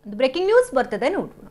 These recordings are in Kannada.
ಬ್ರೇಕಿಂಗ್ ನ್ಯೂಸ್ ಬರ್ತದೆ ನೋಡೋಣ.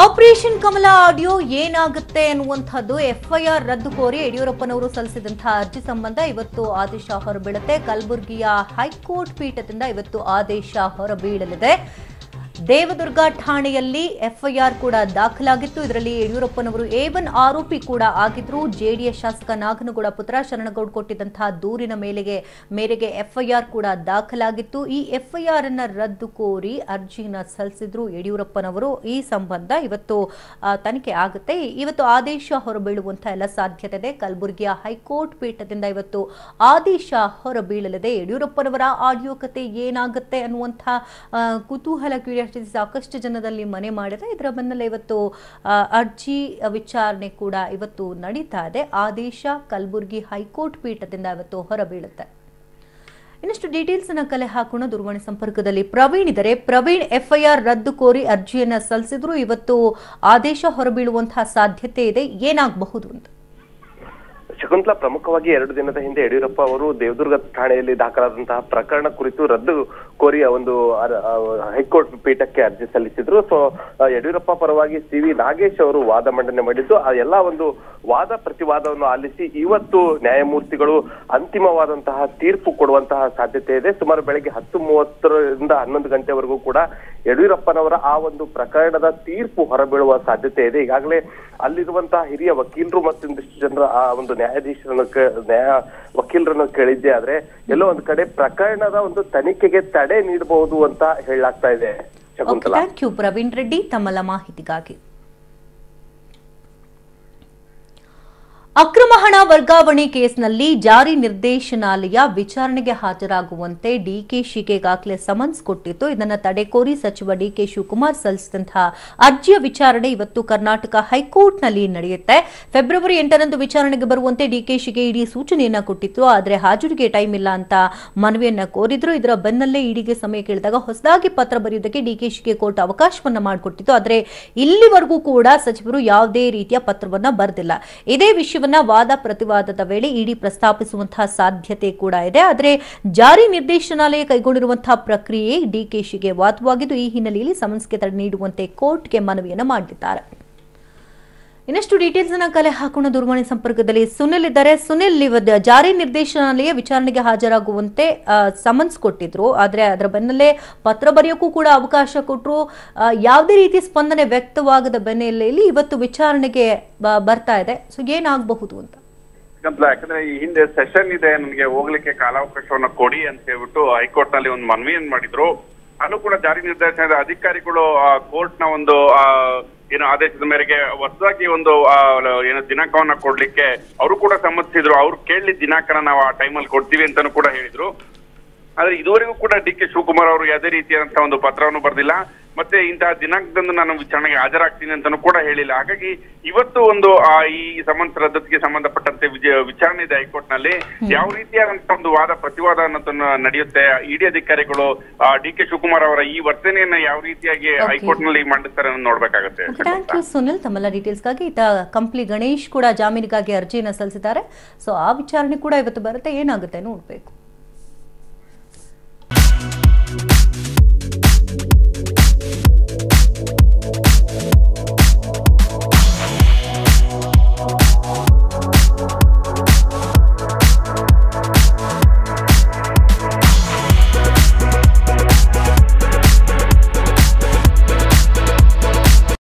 ಆಪರೇಷನ್ ಕಮಲ ಆಡಿಯೋ ಏನಾಗುತ್ತೆ ಅನ್ನುವಂಥದ್ದು ಎಫ್ಐಆರ್ ರದ್ದು ಕೋರಿ ಯಡಿಯೂರಪ್ಪನವರು ಸಲ್ಲಿಸಿದಂತಹ ಅರ್ಜಿ ಸಂಬಂಧ ಇವತ್ತು ಆದೇಶ ಹೊರಬೀಳುತ್ತೆ. ಕಲಬುರಗಿಯ ಹೈಕೋರ್ಟ್ ಪೀಠದಿಂದ ಇವತ್ತು ಆದೇಶ ಹೊರಬೀಳಲಿದೆ. ದೇವದುರ್ಗ ಠಾಣೆಯಲ್ಲಿ ಎಫ್ಐಆರ್ ಕೂಡ ದಾಖಲಾಗಿತ್ತು. ಇದರಲ್ಲಿ ಯಡಿಯೂರಪ್ಪನವರು A1 ಆರೋಪಿ ಕೂಡ ಆಗಿದ್ರು. ಜೆಡಿಎಸ್ ಶಾಸಕ ನಾಗನಗೌಡ ಪುತ್ರ ಶರಣಗೌಡ ಕೊಟ್ಟಿದ್ದಂತಹ ದೂರಿನ ಮೇರೆಗೆ ಎಫ್ಐಆರ್ ಕೂಡ ದಾಖಲಾಗಿತ್ತು. ಈ ಎಫ್ಐಆರ್ ಅನ್ನ ರದ್ದು ಕೋರಿ ಅರ್ಜಿಯನ್ನು ಸಲ್ಲಿಸಿದ್ರು ಯಡಿಯೂರಪ್ಪನವರು. ಈ ಸಂಬಂಧ ಇವತ್ತು ತನಿಖೆ ಆಗುತ್ತೆ. ಇವತ್ತು ಆದೇಶ ಹೊರಬೀಳುವಂತಹ ಎಲ್ಲ ಸಾಧ್ಯತೆ ಇದೆ. ಕಲಬುರಗಿಯ ಹೈಕೋರ್ಟ್ ಪೀಠದಿಂದ ಇವತ್ತು ಆದೇಶ ಹೊರಬೀಳಲಿದೆ. ಯಡಿಯೂರಪ್ಪನವರ ಆಡಿಯೋ ಕತೆ ಏನಾಗುತ್ತೆ ಅನ್ನುವಂತಹ ಕುತೂಹಲ ಸಾಕಷ್ಟು ಜನದಲ್ಲಿ ಮನೆ ಮಾಡಿದೆ. ಇದರ ಬೆನ್ನಲ್ಲೇ ಇವತ್ತು ಅರ್ಜಿ ವಿಚಾರಣೆ ಕೂಡ ಇವತ್ತು ನಡೀತಾ ಇದೆ. ಆದೇಶ ಕಲಬುರಗಿ ಹೈಕೋರ್ಟ್ ಪೀಠದಿಂದ ಇವತ್ತು ಹೊರಬೀಳುತ್ತೆ. ಇನ್ನಷ್ಟು ಡೀಟೇಲ್ಸ್ ಅನ್ನ ಕಲೆ ಹಾಕೋಣ. ದೂರವಾಣಿ ಸಂಪರ್ಕದಲ್ಲಿ ಪ್ರವೀಣ್ ಇದ್ದಾರೆ. ಪ್ರವೀಣ್, ಎಫ್ಐಆರ್ ರದ್ದು ಕೋರಿ ಅರ್ಜಿಯನ್ನ ಸಲ್ಲಿಸಿದ್ರು. ಇವತ್ತು ಆದೇಶ ಹೊರಬೀಳುವಂತಹ ಸಾಧ್ಯತೆ ಇದೆ. ಏನಾಗಬಹುದು ಅಂತ? ಶಕುಂತಲಾ, ಪ್ರಮುಖವಾಗಿ 2 ದಿನದ ಹಿಂದೆ ಯಡಿಯೂರಪ್ಪ ಅವರು ದೇವದುರ್ಗ ಠಾಣೆಯಲ್ಲಿ ದಾಖಲಾದಂತಹ ಪ್ರಕರಣ ಕುರಿತು ರದ್ದು ಕೋರಿ ಒಂದು ಹೈಕೋರ್ಟ್ ಪೀಠಕ್ಕೆ ಅರ್ಜಿ ಸಲ್ಲಿಸಿದ್ರು. ಸೊ ಯಡಿಯೂರಪ್ಪ ಪರವಾಗಿ CV ನಾಗೇಶ್ ಅವರು ವಾದ ಮಂಡನೆ ಮಾಡಿದ್ದು, ಆ ಎಲ್ಲಾ ಒಂದು ವಾದ ಪ್ರತಿವಾದವನ್ನು ಆಲಿಸಿ ಇವತ್ತು ನ್ಯಾಯಮೂರ್ತಿಗಳು ಅಂತಿಮವಾದಂತಹ ತೀರ್ಪು ಕೊಡುವಂತಹ ಸಾಧ್ಯತೆ ಇದೆ. ಸುಮಾರು ಬೆಳಗ್ಗೆ 10:30ರಿಂದ 11 ಗಂಟೆವರೆಗೂ ಕೂಡ ಯಡಿಯೂರಪ್ಪನವರ ಆ ಒಂದು ಪ್ರಕರಣದ ತೀರ್ಪು ಹೊರಬೀಳುವ ಸಾಧ್ಯತೆ ಇದೆ. ಈಗಾಗಲೇ ಅಲ್ಲಿರುವಂತಹ ಹಿರಿಯ ವಕೀಲರು ಮತ್ತೊಂದಿಷ್ಟು ಜನರ ಆ ಒಂದು ವಕೀಲರನ್ನು ಕೇಳಿದ್ದೆ. ಆದ್ರೆ ಎಲ್ಲೋ ಒಂದು ಕಡೆ ಪ್ರಕರಣದ ಒಂದು ತನಿಖೆಗೆ ತಡೆ ನೀಡಬಹುದು ಅಂತ ಹೇಳಲಾಗ್ತಾ ಇದೆ. ಶಕುಂತಲಾ, ಥ್ಯಾಂಕ್ ಯು ಪ್ರವೀಣ್ ರೆಡ್ಡಿ ತಮ್ಮೆಲ್ಲ ಮಾಹಿತಿಗಾಗಿ. ಅಕ್ರಮ ಹಣ ವರ್ಗಾವಣೆ ಕೇಸ್ನಲ್ಲಿ ಜಾರಿ ನಿರ್ದೇಶನಾಲಯ ವಿಚಾರಣೆಗೆ ಹಾಜರಾಗುವಂತೆ ಡಿಕೆಶಿಗೆ ಈಗಾಗಲೇ ಸಮನ್ಸ್ ಕೊಟ್ಟಿತ್ತು. ಇದನ್ನು ತಡೆಕೋರಿ ಸಚಿವ ಡಿಕೆ ಶಿವಕುಮಾರ್ ಸಲ್ಲಿಸಿದಂತಹ ಅರ್ಜಿಯ ವಿಚಾರಣೆ ಇವತ್ತು ಕರ್ನಾಟಕ ಹೈಕೋರ್ಟ್ನಲ್ಲಿ ನಡೆಯುತ್ತೆ. ಫೆಬ್ರವರಿ 8ರಂದು ವಿಚಾರಣೆಗೆ ಬರುವಂತೆ ಡಿಕೆಶಿಗೆ ಇಡಿ ಸೂಚನೆಯನ್ನ ಕೊಟ್ಟಿತ್ತು. ಆದರೆ ಹಾಜರಿಗೆ ಟೈಮ್ ಇಲ್ಲ ಅಂತ ಮನವಿಯನ್ನ ಕೋರಿದ್ರು. ಇದರ ಬೆನ್ನಲ್ಲೇ ಇಡಿಗೆ ಸಮಯ ಕೇಳಿದಾಗ ಹೊಸದಾಗಿ ಪತ್ರ ಬರೆಯುವುದಕ್ಕೆ ಡಿಕೆಶಿಗೆ ಕೋರ್ಟ್ ಅವಕಾಶವನ್ನ ಮಾಡಿಕೊಟ್ಟಿತ್ತು. ಆದರೆ ಇಲ್ಲಿವರೆಗೂ ಕೂಡ ಸಚಿವರು ಯಾವುದೇ ರೀತಿಯ ಪತ್ರವನ್ನ ಬರೆದಿಲ್ಲ. ಇದೇ ವಿಷಯವನ್ನ ವಾದ ಪ್ರತಿವಾದದ ವೇಳೆ ಇಡಿ ಪ್ರಸ್ತಾಪಿಸುವಂತಹ ಸಾಧ್ಯತೆ ಕೂಡ ಇದೆ. ಆದರೆ ಜಾರಿ ನಿರ್ದೇಶನಾಲಯ ಕೈಗೊಂಡಿರುವಂತಹ ಪ್ರಕ್ರಿಯೆ ಡಿಕೆಶಿಗೆ ವಾದವಾಗಿದ್ದು, ಈ ಹಿನ್ನೆಲೆಯಲ್ಲಿ ಸಮನ್ಸ್ಗೆ ತಡೆ ನೀಡುವಂತೆ ಕೋರ್ಟ್ಗೆ ಮನವಿಯನ್ನು ಮಾಡಿದ್ದಾರೆ. ಇನ್ನಷ್ಟು ಡೀಟೇಲ್ಸ್ ಅನ್ನ ಕಲೆ ಹಾಕೋಣ. ದೂರವಾಣಿ ಸಂಪರ್ಕದಲ್ಲಿ ಸುನಿಲ್ ಇದ್ದಾರೆ. ಸುನಿಲ್, ಜಾರಿ ನಿರ್ದೇಶನಾಲಯ ವಿಚಾರಣೆಗೆ ಹಾಜರಾಗುವಂತೆ ಸಮನ್ಸ್ ಕೊಟ್ಟಿದ್ರು. ಆದ್ರೆ ಅದರ ಬೆನ್ನಲ್ಲೇ ಪತ್ರ ಬರೆಯೋಕ್ಕೂ ಕೂಡ ಅವಕಾಶ ಕೊಟ್ಟರು. ಯಾವುದೇ ರೀತಿ ಸ್ಪಂದನೆ ವ್ಯಕ್ತವಾಗದ ಬೆನ್ನಲ್ಲೆಯಲ್ಲಿ ಇವತ್ತು ವಿಚಾರಣೆಗೆ ಬರ್ತಾ ಇದೆ. ಸೊ ಏನಾಗಬಹುದು ಅಂತ? ಯಾಕಂದ್ರೆ ಈ ಹಿಂದೆ ಸೆಷನ್ ಇದೆ, ನನಗೆ ಹೋಗ್ಲಿಕ್ಕೆ ಕಾಲಾವಕಾಶವನ್ನ ಕೊಡಿ ಅಂತ ಹೇಳ್ಬಿಟ್ಟು ಹೈಕೋರ್ಟ್ ನಲ್ಲಿ ಒಂದು ಮನವಿಯನ್ನು ಮಾಡಿದ್ರು. ಅದು ಕೂಡ ಜಾರಿ ನಿರ್ದೇಶನದ ಅಧಿಕಾರಿಗಳು ಕೋರ್ಟ್ ನ ಒಂದು ಏನು ಆದೇಶದ ಮೇರೆಗೆ ಹೊಸದಾಗಿ ಒಂದು ಏನು ದಿನಾಂಕವನ್ನ ಕೊಡ್ಲಿಕ್ಕೆ ಅವರು ಕೂಡ ಸಮ್ಮತಿಸಿದ್ರು. ಅವ್ರು ಕೇಳಿದ ದಿನಾಂಕನ ನಾವು ಆ ಟೈಮಲ್ಲಿ ಕೊಡ್ತೀವಿ ಅಂತಾನು ಕೂಡ ಹೇಳಿದ್ರು. ಆದ್ರೆ ಇದುವರೆಗೂ ಕೂಡ ಡಿಕೆ ಶಿವಕುಮಾರ್ ಅವರು ಯಾವುದೇ ರೀತಿಯಾದಂತಹ ಒಂದು ಪತ್ರವನ್ನು ಬರೆದಿಲ್ಲ. ಮತ್ತೆ ಇಂತಹ ದಿನಾಂಕದಂದು ನಾನು ವಿಚಾರಣೆಗೆ ಹಾಜರಾಗ್ತೀನಿ ಅಂತಾನು ಕೂಡ ಹೇಳಿಲ್ಲ. ಹಾಗಾಗಿ ಇವತ್ತು ಒಂದು ಈ ಸಮನ್ಸ್ ರದ್ದತಿಗೆ ಸಂಬಂಧಪಟ್ಟಂತೆ ವಿಚಾರಣೆ ಇದೆ ಹೈಕೋರ್ಟ್ ನಲ್ಲಿ. ಯಾವ ರೀತಿಯಾದಂತಹ ಒಂದು ವಾದ ಪ್ರತಿವಾದ ಅನ್ನೋದನ್ನ ನಡೆಯುತ್ತೆ, ಇಡಿ ಅಧಿಕಾರಿಗಳು ಡಿಕೆ ಶಿವಕುಮಾರ್ ಅವರ ಈ ವರ್ತನೆಯನ್ನ ಯಾವ ರೀತಿಯಾಗಿ ಹೈಕೋರ್ಟ್ ನಲ್ಲಿ ಮಂಡಿಸ್ತಾರೆ ಅನ್ನೋದು ನೋಡ್ಬೇಕಾಗುತ್ತೆ. ಥ್ಯಾಂಕ್ ಯು ಸುನಿಲ್ ತಮ್ಮೆಲ್ಲ ಡೀಟೇಲ್ಸ್ಗಾಗಿ. ಕಂಪ್ಲಿ ಗಣೇಶ್ ಕೂಡ ಜಾಮೀನಿಗಾಗಿ ಅರ್ಜಿಯನ್ನು ಸಲ್ಲಿಸಿದ್ದಾರೆ. ಸೊ ಆ ವಿಚಾರಣೆ ಕೂಡ ಇವತ್ತು ಬರುತ್ತೆ. ಏನಾಗುತ್ತೆ ನೋಡ್ಬೇಕು.